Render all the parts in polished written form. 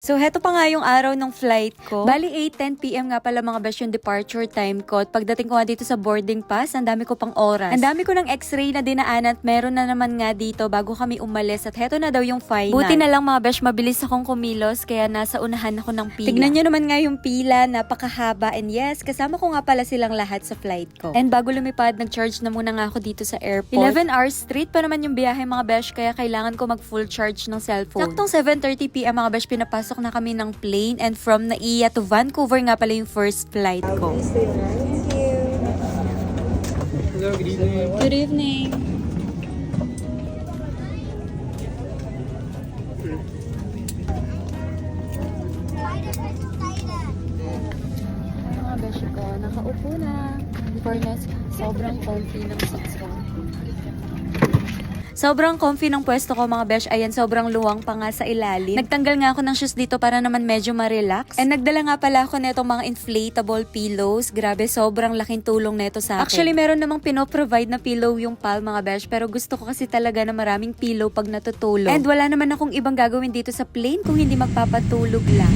So, heto pa nga yung araw ng flight ko. Bali, 8:10 PM nga pala mga besh yung departure time ko. At pagdating ko nga dito sa boarding pass, ang dami ko pang oras. Ang dami ko ng x-ray na dinaanan at meron na naman nga dito bago kami umalis. At heto na daw yung final. Buti na lang mga besh, mabilis akong kumilos kaya nasa unahan ako ng pila. Tignan nyo naman nga yung pila, napakahaba. And yes, kasama ko nga pala silang lahat sa flight ko. And bago lumipad, nag-charge na muna nga ako dito sa airport. 11 hours straight pa naman yung biyahe mga besh, kaya kailangan ko mag-full charge ng cellphone. Saktong 7:30 PM mga besh, pinapasok na kami ng plane, and from Naiya to Vancouver nga pala yung first flight ko. Thank you. Hello, good evening. Good evening. Mga besh ko, nakaupo na. Fairness, sobrang comfy ng seats ko. Sobrang comfy ng pwesto ko mga besh. Ayan, sobrang luwang pa nga sa ilalim. Nagtanggal nga ako ng shoes dito para naman medyo ma-relax. And nagdala nga pala ako netong mga inflatable pillows. Grabe, sobrang laking tulong neto sa akin. Actually, meron namang pinoprovide na pillow yung PAL mga besh. Pero gusto ko kasi talaga na maraming pillow pag natutulog. And wala naman akong ibang gagawin dito sa plane kung hindi magpapatulog lang.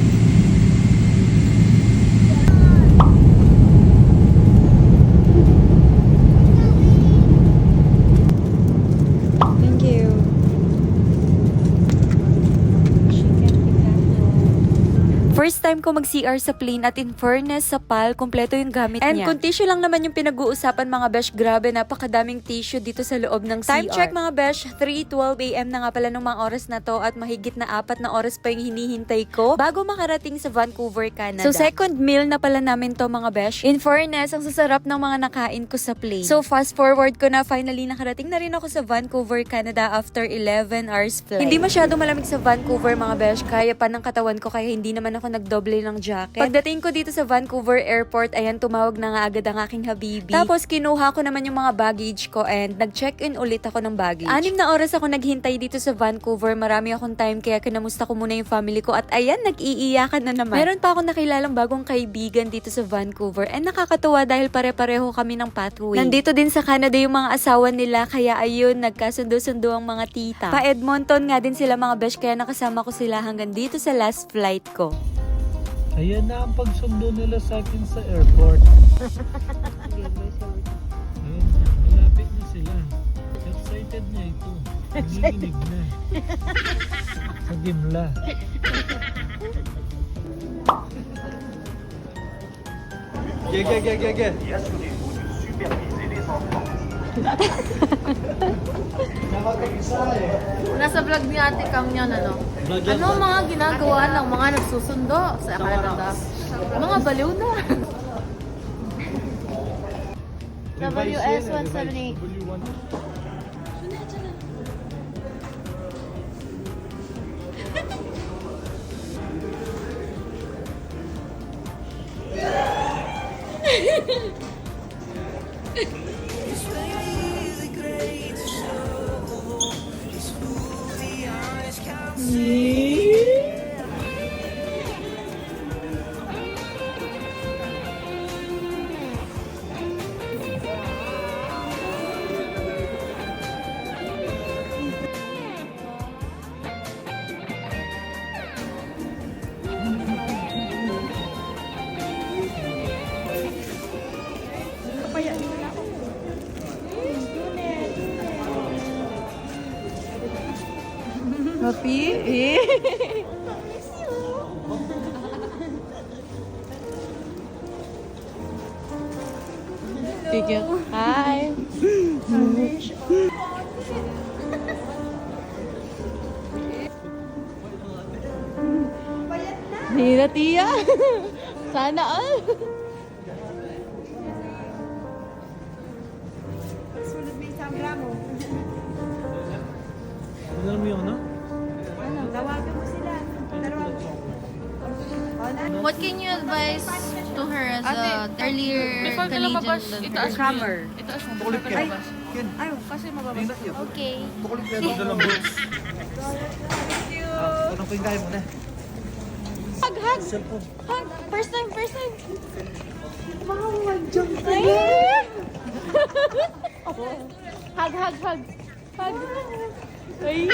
First time ko mag-CR sa plane at in fairness sa PAL, kompleto yung gamit niya. And kung tissue lang naman yung pinag-uusapan mga besh, grabe, napakadaming tissue dito sa loob ng CR. Time check mga besh, 3:12 AM na nga pala nung mga oras na to at mahigit na 4 na oras pa yung hinihintay ko bago makarating sa Vancouver, Canada. So second meal na pala namin to mga besh. In fairness, ang sasarap ng mga nakain ko sa plane. So fast forward ko na, finally nakarating na rin ako sa Vancouver, Canada after 11 hours flight. Hindi masyado malamig sa Vancouver mga besh, kaya pa ng katawan ko, kaya hindi naman ako nagdoble ng jacket. Pagdating ko dito sa Vancouver Airport, ayan, tumawag na nga agad ang aking habibi. Tapos kinuha ko naman yung mga baggage ko and nag-check-in ulit ako ng baggage. 6 na oras ako naghintay dito sa Vancouver. Marami akong time kaya kinamusta ko muna yung family ko at ayan, nag-iiyakan na naman. Meron pa akong nakilalang bagong kaibigan dito sa Vancouver and nakakatuwa dahil pare-pareho kami ng pathway. Nandito din sa Canada yung mga asawa nila, kaya ayun, nagkasundo-sundo ang mga tita. Pa Edmonton nga din sila mga besh, kaya nakasama ko sila hanggang dito sa last flight ko. Ayan na ang pagsundo nila sa akin sa airport. Ayan, malapit na sila. Excited na ito. Nanginginig na. Sa gimla. Gel. Nasa vlog ni Ate Kang yan, ano? Vlog yan. Ano ang mga ginagawa ng mga nagsusundo sa Canada? Mga baliw na. WS-178. Happy? Bigyan. Hi. Hira, tiya. Sana all. Sulit may isang gramo. Alam mo yung ano? Tawagan mo sila. What can you advise to her as a earlier Before ka Canadian lumabas, than itaas her? mo yun. Itaas mo. Before ka lumabas. Ay, kasi mababasa. Okay. Anong pindahin mo na? Hug. Cellphone. Hug. First time. Mga wanjang Hug. Hug. Ay.